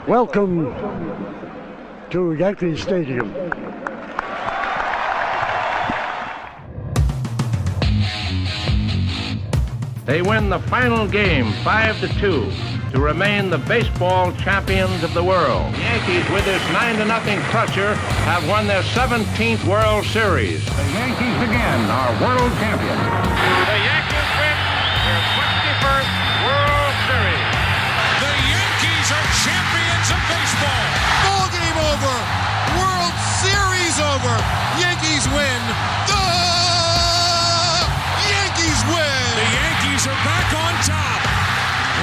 Welcome to Yankee Stadium. They win the final game 5-2 to remain the baseball champions of the world. The Yankees, with this 9-0 crusher, have won their 17th World Series. The Yankees again are world champions. The Yankees win their 21st World Series. The Yankees are champions of baseball. Ball game over. World Series over. Yankees win. The Yankees win. The Yankees are back on top.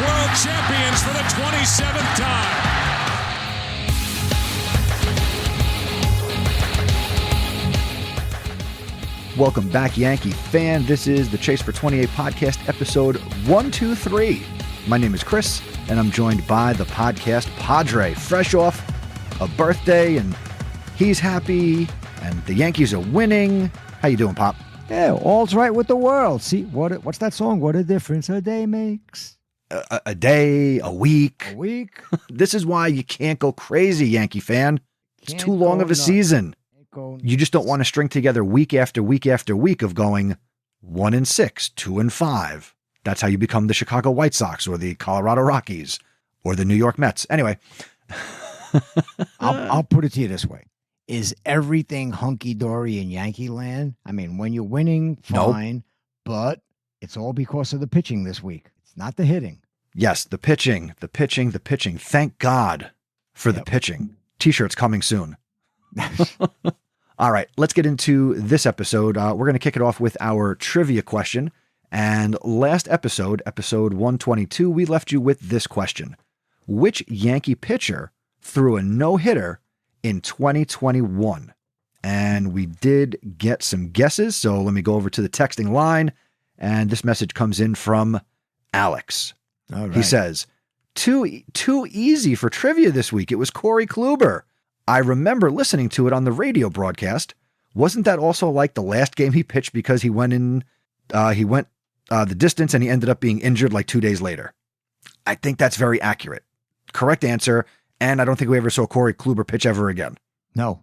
World champions for the 27th time. Welcome back, Yankee fan. This is the Chase for 28 podcast, episode 123. My name is Chris, and I'm joined by the Podcast Padre, fresh off a birthday, and he's happy, and the Yankees are winning. How you doing, Pop? Yeah, all's right with the world. See, what's that song? What a difference a day makes. A day, a week. A week. This is why you can't go crazy, Yankee fan. It's too long of a season. You just don't want to string together week after week after week of going 1-6, 2-5. That's how you become the Chicago White Sox or the Colorado Rockies or the New York Mets. Anyway. I'll put it to you this way. Is everything hunky-dory in Yankee land? I mean, when you're winning, fine, nope. But it's all because of the pitching this week. It's not the hitting. Yes, the pitching. Thank God for the pitching. T-shirts coming soon. All right, let's get into this episode. We're going to kick it off with our trivia question. And last episode, episode 122, we left you with this question. Which Yankee pitcher threw a no-hitter in 2021? And we did get some guesses, so let me go over to the texting line. And this message comes in from Alex. All right. He says, too easy for trivia this week. It was Corey Kluber. I remember listening to it on the radio broadcast. Wasn't that also like the last game he pitched because he went the distance and he ended up being injured like 2 days later? I think that's very accurate. Correct answer. And I don't think we ever saw Corey Kluber pitch ever again. No.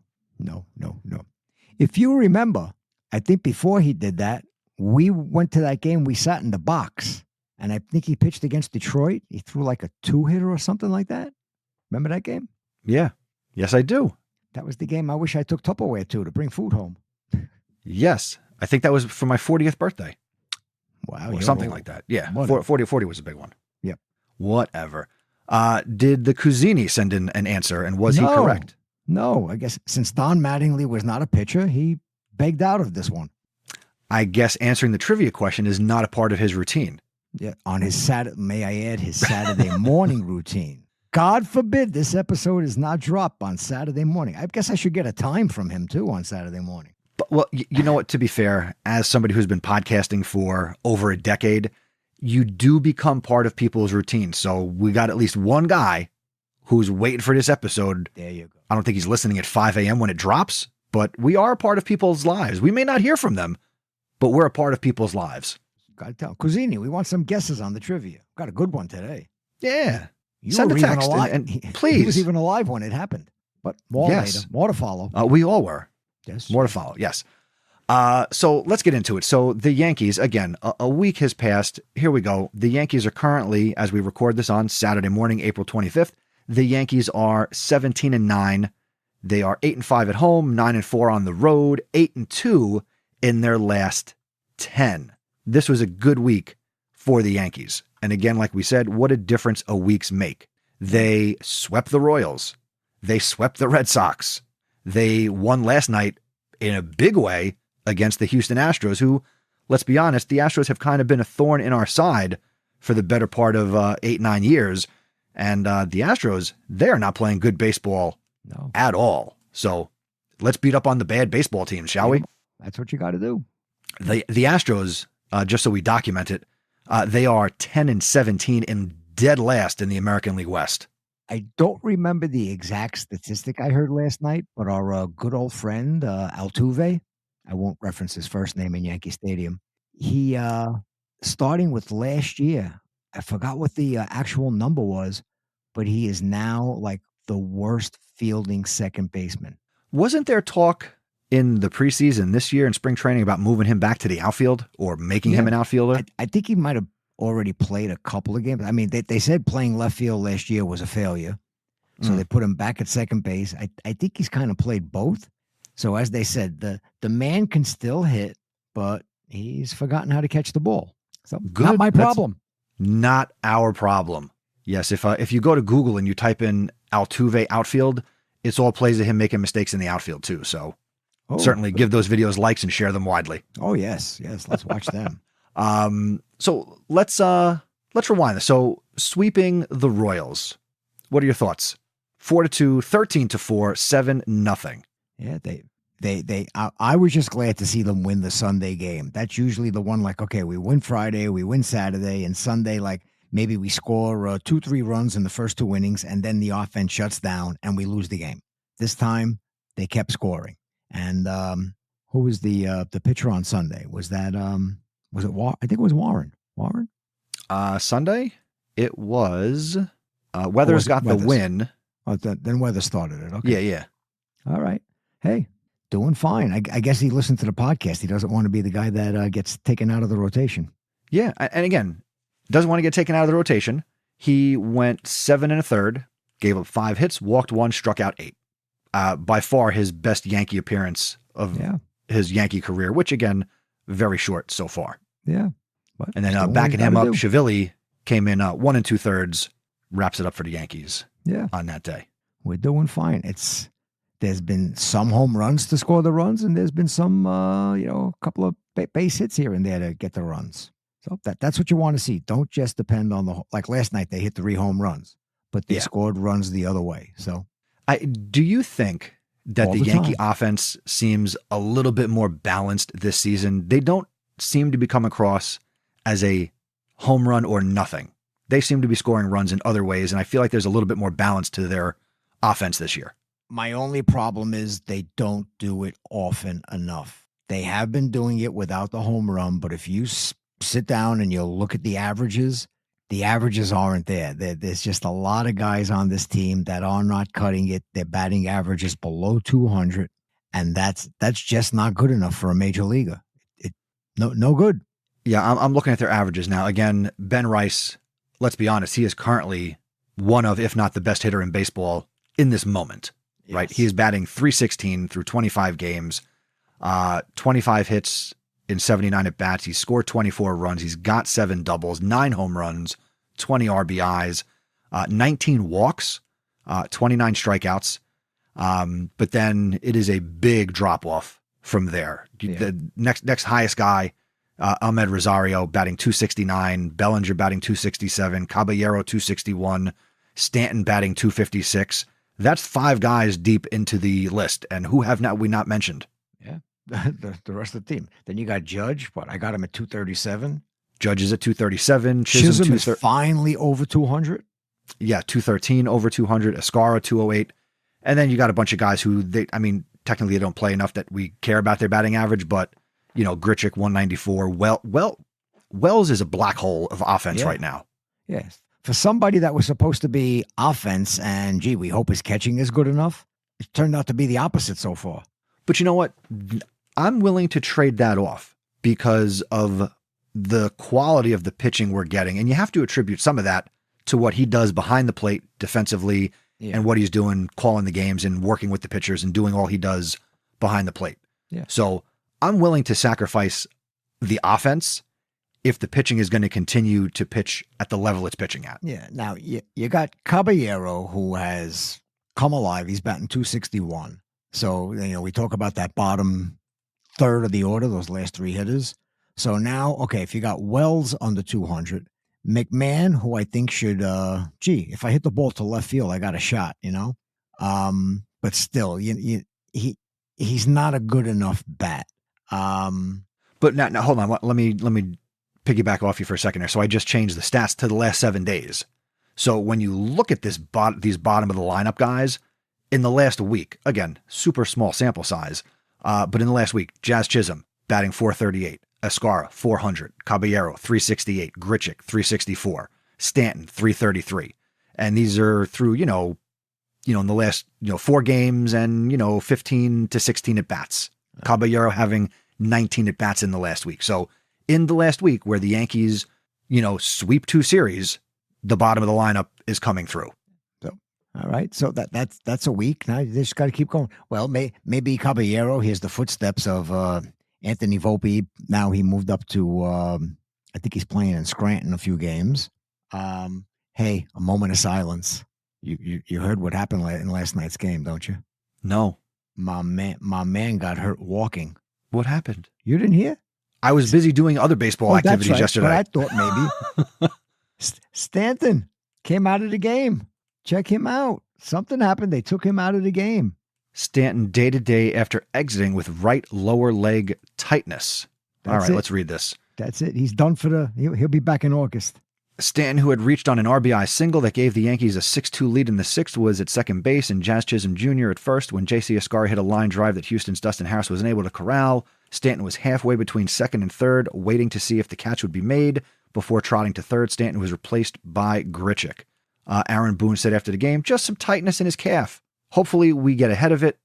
If you remember, I think before he did that, we went to that game. We sat in the box, and I think he pitched against Detroit. He threw like a 2-hitter or something like that. Remember that game? Yeah. Yes, I do. That was the game I wish I took Tupperware to bring food home. Yes. I think that was for my 40th birthday. Wow. Or something like that. Yeah. 40 was a big one. Yep. Whatever. Did the Cuisini send in an answer, and was he correct? No. I guess since Don Mattingly was not a pitcher, he begged out of this one. I guess answering the trivia question is not a part of his routine. Yeah. On his may I add, his Saturday morning routine. God forbid this episode is not dropped on Saturday morning. I guess I should get a time from him, too, on Saturday morning. But, well, you know what? To be fair, as somebody who's been podcasting for over a decade, you do become part of people's routine. So we got at least one guy who's waiting for this episode. There you go. I don't think he's listening at 5 a.m. when it drops, but we are a part of people's lives. We may not hear from them, but we're a part of people's lives. Got to tell. Cuisini, we want some guesses on the trivia. Got a good one today. Yeah. Send a text and please. He was even alive when it happened. But more later. More to follow. We all were. Yes. More to follow. Yes. So let's get into it. So the Yankees, again, a week has passed. Here we go. The Yankees are currently, as we record this on Saturday morning, April 25th, the Yankees are 17-9. They are 8-5 at home, 9-4 on the road, 8-2 in their last 10. This was a good week for the Yankees. And again, like we said, what a difference a week's make. They swept the Royals. They swept the Red Sox. They won last night in a big way against the Houston Astros, who, let's be honest, the Astros have kind of been a thorn in our side for the better part of 8-9 years. And the Astros, they are not playing good baseball at all. So let's beat up on the bad baseball teams, shall we? That's what you got to do. The Astros, just so we document it, they are 10-17 and dead last in the American League West. I don't remember the exact statistic I heard last night, but our good old friend, Altuve, I won't reference his first name in Yankee Stadium. He, starting with last year, I forgot what the actual number was, but he is now like the worst fielding second baseman. Wasn't there talk in the preseason this year in spring training about moving him back to the outfield or making him an outfielder? I think he might have already played a couple of games. I mean, they said playing left field last year was a failure. So they put him back at second base. I think he's kind of played both. So as they said, the man can still hit, but he's forgotten how to catch the ball. So Good. Not my problem. That's not our problem. Yes, if you go to Google and you type in Altuve outfield, it's all plays of him making mistakes in the outfield too. So certainly give those videos likes and share them widely. Oh yes. Let's watch them. So let's rewind this. So sweeping the Royals. What are your thoughts? 4-2, 13-4, 7-0. Yeah, I was just glad to see them win the Sunday game. That's usually the one like, okay, we win Friday, we win Saturday, and Sunday, like maybe we score 2-3 runs in the first 2 innings, and then the offense shuts down and we lose the game. This time they kept scoring. And who was the pitcher on Sunday? Was it I think it was Warren. Warren? Sunday, it was Weathers got the win. Oh, then Weather started it. Okay. Yeah. All right. Hey, doing fine. I guess he listened to the podcast. He doesn't want to be the guy that gets taken out of the rotation. Yeah. And again, doesn't want to get taken out of the rotation. He went 7 1/3, gave up 5 hits, walked 1, struck out 8. By far his best Yankee appearance of his Yankee career, which again, very short so far. Yeah. And then backing him up, Shivili came in 1 2/3, wraps it up for the Yankees. Yeah. On that day. We're doing fine. There's been some home runs to score the runs, and there's been some, a couple of base hits here and there to get the runs. So that's what you want to see. Don't just depend on like last night, they hit 3 home runs, but they scored runs the other way. So do you think that the Yankee offense seems a little bit more balanced this season? They don't seem to be coming across as a home run or nothing. They seem to be scoring runs in other ways, and I feel like there's a little bit more balance to their offense this year. My only problem is they don't do it often enough. They have been doing it without the home run, but if you sit down and you look at the averages aren't there. There's just a lot of guys on this team that are not cutting it. Their batting average is below 200, and that's just not good enough for a major leaguer. No good. Yeah, I'm looking at their averages now. Again, Ben Rice, let's be honest, he is currently one of, if not the best hitter in baseball in this moment, right? He is batting .316 through 25 games, 25 hits in 79 at bats. He's scored 24 runs. He's got 7 doubles, 9 home runs, 20 RBIs, 19 walks, 29 strikeouts. But then it is a big drop off from there. The next highest guy, Ahmed Rosario batting .269, Bellinger batting .267, Caballero .261, Stanton batting .256. That's 5 guys deep into the list, and who have we not mentioned? Yeah, the rest of the team. Then you got Judge. I got him at 237. Judge is at 237. Chisholm is finally over 200. Yeah, 213 over 200. Escara 208, and then you got a bunch of guys who technically they don't play enough that we care about their batting average, but. Grichuk 194. Wells is a black hole of offense right now. Yes. For somebody that was supposed to be offense and, we hope his catching is good enough, it turned out to be the opposite so far. But you know what? I'm willing to trade that off because of the quality of the pitching we're getting. And you have to attribute some of that to what he does behind the plate defensively and what he's doing, calling the games and working with the pitchers and doing all he does behind the plate. Yeah. So I'm willing to sacrifice the offense if the pitching is going to continue to pitch at the level it's pitching at. Yeah. Now, you got Caballero, who has come alive. He's batting .261. So, we talk about that bottom third of the order, those last 3 hitters. So now, okay, if you got Wells under 200, McMahon, who I think should, if I hit the ball to left field, I got a shot, but still, he's not a good enough bat. But now hold on. Let me piggyback off you for a second there. So I just changed the stats to the last 7 days. So when you look at these bottom of the lineup guys in the last week, again, super small sample size, but in the last week, Jazz Chisholm batting .438, Escara 400, Caballero 368, Grichuk 364, Stanton 333, and these are through in the last, 4 games and, 15 to 16 at bats. Caballero having 19 at bats in the last week. So in the last week where the Yankees, sweep 2 series, the bottom of the lineup is coming through. So, all right. So that's a week. Now you just got to keep going. Well, maybe Caballero hears the footsteps of Anthony Volpe. Now he moved up to, I think he's playing in Scranton a few games. Hey, a moment of silence. You heard what happened in last night's game, don't you? No. My man got hurt walking. What happened? You didn't hear? I was busy doing other baseball activities yesterday. But I thought maybe Stanton came out of the game. Check him out. Something happened. They took him out of the game. Stanton day-to-day after exiting with right lower leg tightness. All right, let's read this. That's it. He's done for he'll be back in August. Stanton, who had reached on an RBI single that gave the Yankees a 6-2 lead in the 6th, was at second base, and Jazz Chisholm Jr. at first when J.C. Escar hit a line drive that Houston's Dustin Harris was unable to corral. Stanton was halfway between second and third, waiting to see if the catch would be made. Before trotting to third, Stanton was replaced by Grichuk. Aaron Boone said after the game, just some tightness in his calf. Hopefully we get ahead of it.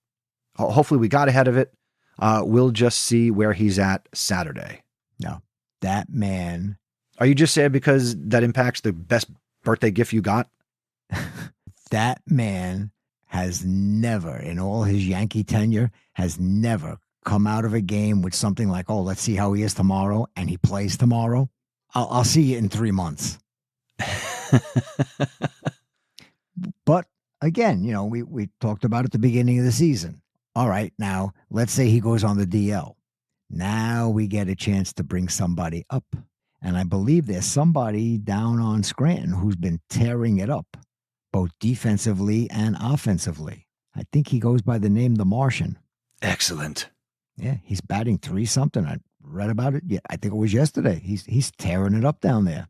Hopefully we got ahead of it. We'll just see where he's at Saturday. No, that man... Are you just sad because that impacts the best birthday gift you got? That man has never, in all his Yankee tenure, has never come out of a game with something like, oh, let's see how he is tomorrow, and he plays tomorrow. I'll see you in 3 months. But again, we talked about it at the beginning of the season. All right, now let's say he goes on the DL. Now we get a chance to bring somebody up. And I believe there's somebody down on Scranton who's been tearing it up, both defensively and offensively. I think he goes by the name the Martian. Excellent. Yeah, he's batting 3-something. I read about it. Yeah, I think it was yesterday. He's tearing it up down there.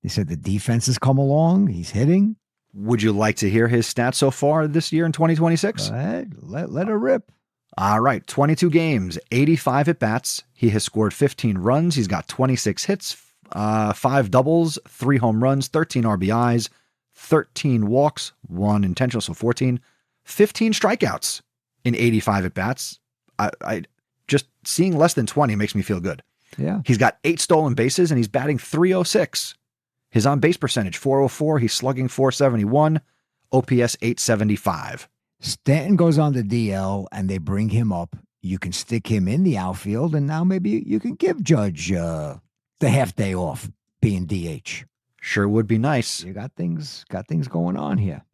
They said the defense has come along. He's hitting. Would you like to hear his stats so far this year in 2026? Go ahead. Let her rip. All right, 22 games, 85 at bats. He has scored 15 runs. He's got 26 hits. 5 doubles, 3 home runs, 13 RBIs, 13 walks, 1 intentional, so 14, 15 strikeouts in 85 at bats. I just seeing less than 20 makes me feel good. Yeah. He's got 8 stolen bases and he's batting .306. His on base percentage, .404. He's slugging .471, OPS .875. Stanton goes on the DL and they bring him up. You can stick him in the outfield and now maybe you can give Judge, the half day off being DH. Sure would be nice. You got things going on here.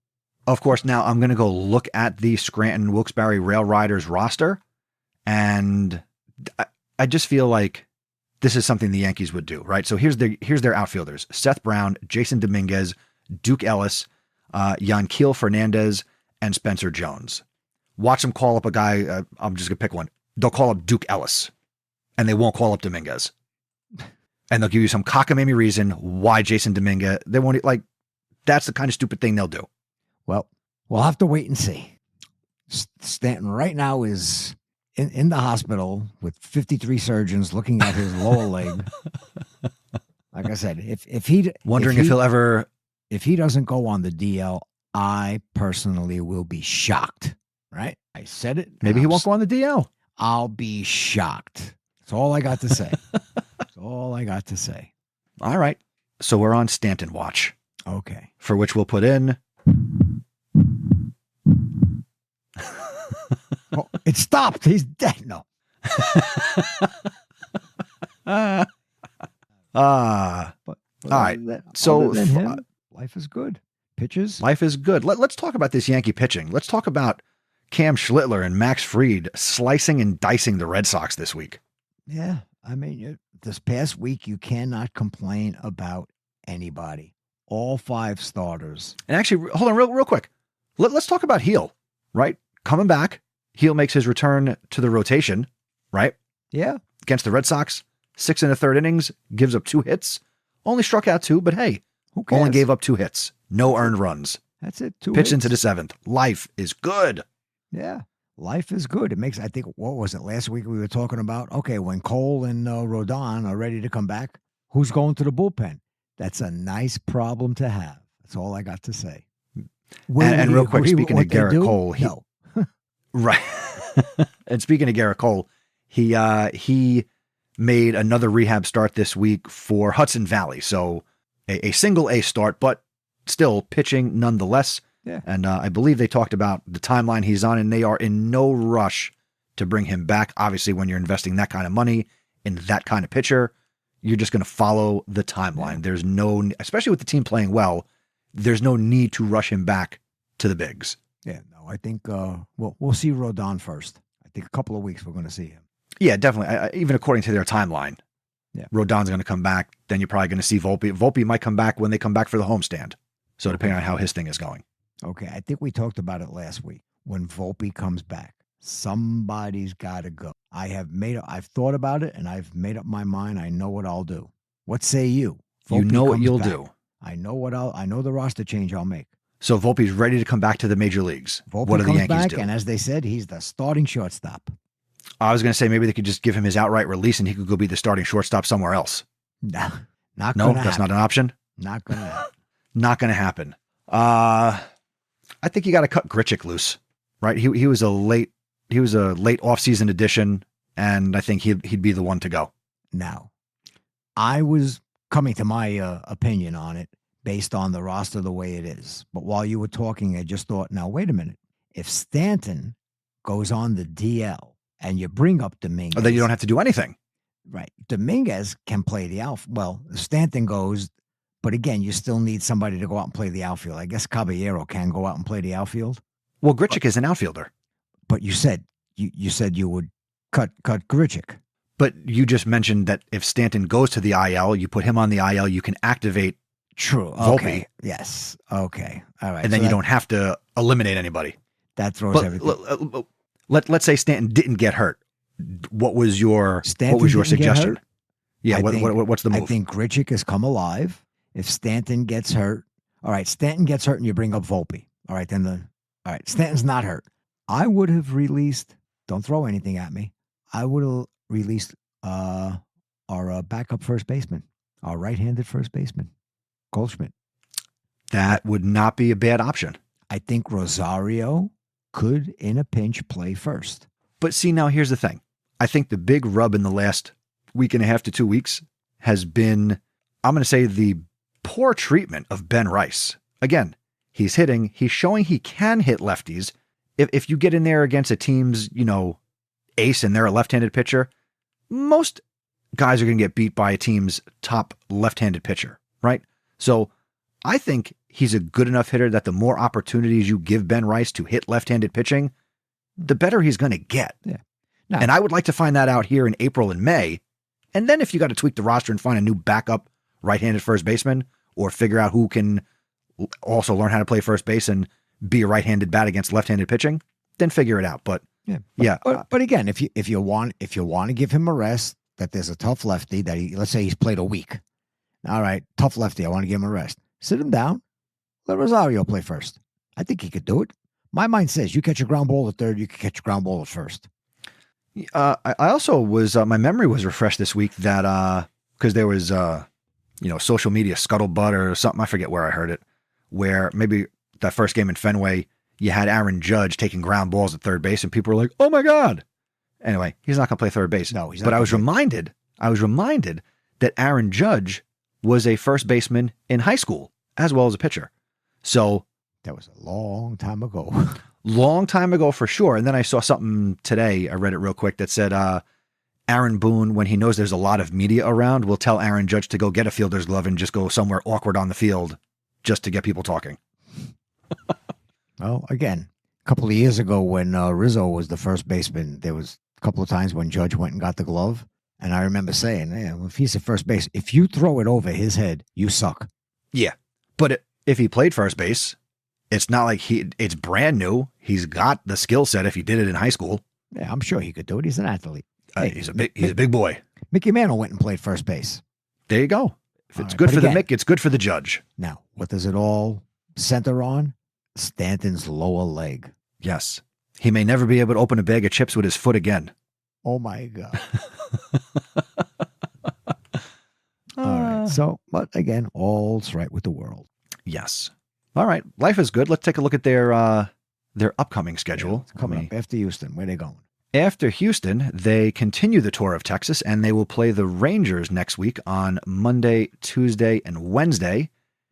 Of course, now I'm going to go look at the Scranton Wilkes-Barre Rail Riders roster, and I just feel like this is something the Yankees would do, right? So here's their outfielders: Seth Brown, Jason Dominguez, Duke Ellis, Yanquiel Fernandez, and Spencer Jones. Watch them call up a guy. I'm just going to pick one. They'll call up Duke Ellis, and they won't call up Dominguez. And they'll give you some cockamamie reason why Jason Dominguez, they won't, like, that's the kind of stupid thing they'll do. Well, we'll have to wait and see. Stanton right now is in the hospital with 53 surgeons looking at his lower leg. Like I said, if he doesn't go on the DL, I personally will be shocked. Right? I said it. Maybe he won't go on the DL. I'll be shocked. That's all I got to say. That's all I got to say. All right. So we're on Stanton watch. Okay. For which we'll put in. Oh, it stopped. He's dead. No. All right. So life is good. Pitches. Life is good. Let's talk about this Yankee pitching. Let's talk about Cam Schlittler and Max Fried slicing and dicing the Red Sox this week. Yeah. I mean, this past week, you cannot complain about anybody. All 5 starters. And actually, hold on real quick. Let's talk about Heel, right? Coming back. Heel makes his return to the rotation, right? Yeah. Against the Red Sox. 6 1/3 innings. Gives up 2 hits. Only struck out 2, but hey, who cares? Only gave up 2 hits. No earned runs. That's it. 2 Pitched hits. into the 7th. Life is good. Yeah. Life is good. It makes, I think, what was it? Last week we were talking about, okay, when Cole and Rodon are ready to come back, who's going to the bullpen? That's a nice problem to have. That's all I got to say. And real quick, speaking of Garrett Cole, no. Right. And speaking of Garrett Cole, he made another rehab start this week for Hudson Valley. So a single A start, but still pitching nonetheless. Yeah. And I believe they talked about the timeline he's on, and they are in no rush to bring him back. Obviously, when you're investing that kind of money in that kind of pitcher, you're just going to follow the timeline. Yeah. There's no, especially with the team playing well, there's no need to rush him back to the bigs. Yeah, no, I think we'll see Rodon first. I think a couple of weeks we're going to see him. Yeah, definitely. Even according to their timeline, yeah, Rodon's going to come back. Then you're probably going to see Volpe. Volpe might come back when they come back for the homestand. So depending on how his thing is going. Okay, I think we talked about it last week. When Volpe comes back, somebody's got to go. I've thought about it, and I've made up my mind. I know what I'll do. What say you? You know what you'll back. do. I know the roster change I'll make. So Volpe's ready to come back to the major leagues. Volpe What do the comes Yankees back, do? and as they said, he's the starting shortstop. I was going to say maybe they could just give him his outright release and he could go be the starting shortstop somewhere else. No, No, gonna that's happen. not an option. Not going to happen. Not going to happen. I think you got to cut Grichuk loose, right? He was a late offseason addition, and I think he'd be the one to go. Now, I was coming to my opinion on it based on the roster the way it is. But while you were talking, I just thought, now, wait a minute. If Stanton goes on the DL and you bring up Dominguez. Then you don't have to do anything. Right. Dominguez can play the outfield. Well, if Stanton goes, but again, you still need somebody to go out and play the outfield. I guess Caballero can go out and play the outfield. Well, Grichuk is an outfielder. But you said you would cut Grichuk. But you just mentioned that if Stanton goes to the IL, you put him on the IL, you can activate True. Volpe. Okay. Yes. Okay. All right. And then you don't have to eliminate anybody. That throws everything. Let's say Stanton didn't get hurt. What was your suggestion? Yeah. What's the move? I think Grichuk has come alive. If Stanton gets hurt, all right. Stanton gets hurt, and you bring up Volpe. All right. All right. Stanton's not hurt. I would have released. Don't throw anything at me. I would have released our backup first baseman, our right-handed first baseman, Goldschmidt. That would not be a bad option. I think Rosario could, in a pinch, play first. But see, now here's the thing. I think the big rub in the last week and a half to 2 weeks has been, I'm going to say, the poor treatment of Ben Rice. Again, he's hitting. He's showing he can hit lefties. If you get in there against a team's, ace and they're a left-handed pitcher, most guys are going to get beat by a team's top left-handed pitcher, right? So I think he's a good enough hitter that the more opportunities you give Ben Rice to hit left-handed pitching, the better he's going to get. Yeah. Now, and I would like to find that out here in April and May. And then if you got to tweak the roster and find a new backup right-handed first baseman, or figure out who can also learn how to play first base and be a right-handed bat against left-handed pitching, then figure it out. But But again, if you want to give him a rest, that there's a tough lefty that let's say he's played a week. All right, tough lefty. I want to give him a rest. Sit him down. Let Rosario play first. I think he could do it. My mind says you catch a ground ball at third, you can catch a ground ball at first. I also was my memory was refreshed this week that because there was social media scuttlebutt or something, I forget where I heard it, where maybe that first game in Fenway you had Aaron Judge taking ground balls at third base and people were like, oh my God. Anyway, he's not going to play third base. No, he's not. But I was reminded that Aaron Judge was a first baseman in high school as well as a pitcher. So that was a long time ago. Long time ago for sure. And then I saw something today, I read it real quick, that said Aaron Boone, when he knows there's a lot of media around, will tell Aaron Judge to go get a fielder's glove and just go somewhere awkward on the field just to get people talking. Well, again, a couple of years ago when Rizzo was the first baseman, there was a couple of times when Judge went and got the glove. And I remember saying, if he's at first base, if you throw it over his head, you suck. Yeah. But if he played first base, it's not like it's brand new. He's got the skill set if he did it in high school. Yeah, I'm sure he could do it. He's an athlete. He's a big boy. Mickey Mantle went and played first base. There you go. If it's good for the Mick, it's good for the Judge. Now, what does it all center on? Stanton's lower leg. Yes. He may never be able to open a bag of chips with his foot again. Oh, my God. All right. So, but again, all's right with the world. Yes. All right. Life is good. Let's take a look at their upcoming schedule. It's coming up after Houston. Where are they going? After Houston, they continue the tour of Texas, and they will play the Rangers next week on Monday, Tuesday, and Wednesday.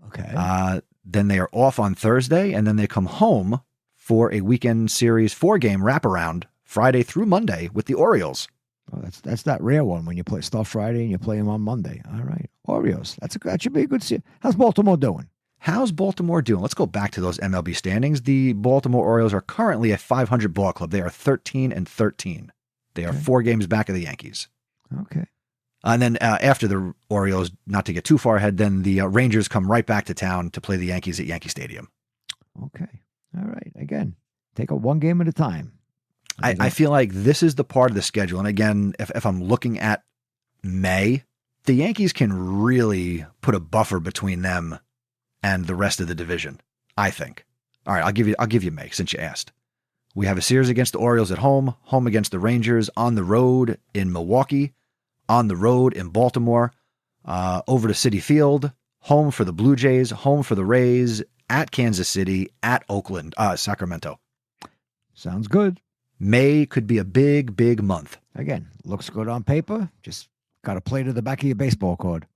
Okay. Then they are off on Thursday, and then they come home for a weekend series 4-game wraparound Friday through Monday with the Orioles. Oh, that's that rare one when you start Friday and you play them on Monday. All right. Orioles. That should be a good series. How's Baltimore doing? How's Baltimore doing? Let's go back to those MLB standings. The Baltimore Orioles are currently a 500 ball club. They are 13-13. They are 4 games back of the Yankees. Okay. And then after the Orioles, not to get too far ahead, then the Rangers come right back to town to play the Yankees at Yankee Stadium. Okay. All right. Again, take it 1 game at a time. I feel like this is the part of the schedule. And again, if I'm looking at May, the Yankees can really put a buffer between them and the rest of the division, I think. All right, I'll give you May since you asked. We have a series against the Orioles at home against the Rangers, on the road in Milwaukee, on the road in Baltimore, over to Citi Field, home for the Blue Jays, home for the Rays, at Kansas City, at Oakland, Sacramento. Sounds good. May could be a big, big month. Again, looks good on paper. Just got to play to the back of your baseball card.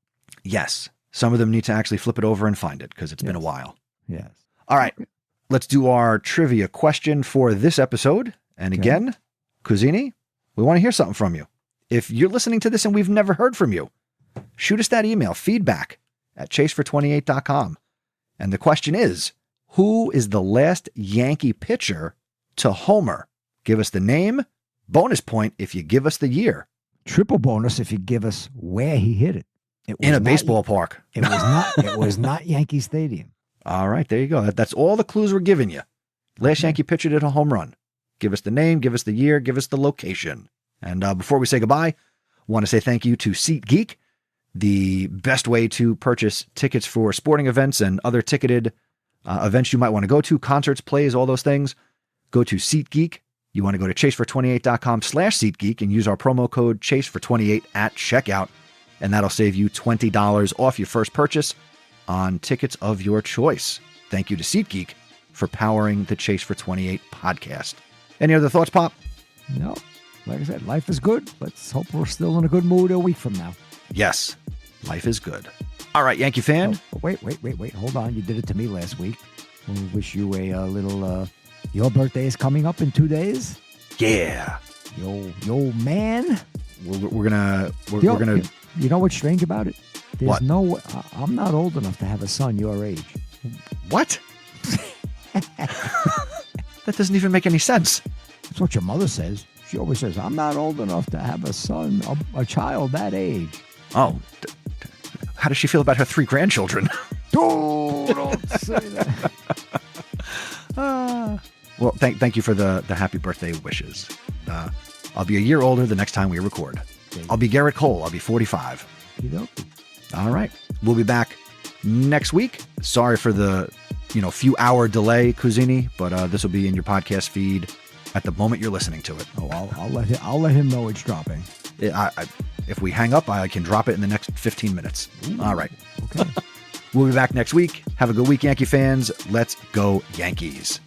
Yes. Some of them need to actually flip it over and find it because it's been a while. Yes. All right. Let's do our trivia question for this episode. And again, Cusini, we want to hear something from you. If you're listening to this and we've never heard from you, shoot us that email, feedback@chasefor28.com. And the question is, who is the last Yankee pitcher to homer? Give us the name, bonus point if you give us the year. Triple bonus if you give us where he hit it. In a baseball park. It was not Yankee Stadium. All right, there you go. That's all the clues we're giving you. Last Yankee pitcher did a home run. Give us the name, give us the year, give us the location. And before we say goodbye, I want to say thank you to SeatGeek, the best way to purchase tickets for sporting events and other ticketed events you might want to go to, concerts, plays, all those things. Go to SeatGeek. You want to go to chasefor28.com/SeatGeek and use our promo code chasefor28 at checkout. And that'll save you $20 off your first purchase on tickets of your choice. Thank you to SeatGeek for powering the Chase for 28 podcast. Any other thoughts, Pop? No. Like I said, life is good. Let's hope we're still in a good mood a week from now. Yes, life is good. All right, Yankee fan. Oh, wait. Hold on. You did it to me last week. We'll wish you a little... your birthday is coming up in 2 days. Yeah. Yo, man. We're gonna. You know what's strange about it? There's What? I'm not old enough to have a son your age. What? That doesn't even make any sense. That's what your mother says. She always says, I'm not old enough to have a son, a child that age. Oh, how does she feel about her 3 grandchildren? Don't say that. Well, thank you for the happy birthday wishes. I'll be a year older the next time we record. I'll be Garrett Cole. I'll be 45. All right. We'll be back next week. Sorry for the few hour delay, Cusini, but this will be in your podcast feed at the moment you're listening to it. Oh, I'll let him know it's dropping. If we hang up, I can drop it in the next 15 minutes. Ooh, all right. Okay. We'll be back next week. Have a good week, Yankee fans. Let's go Yankees.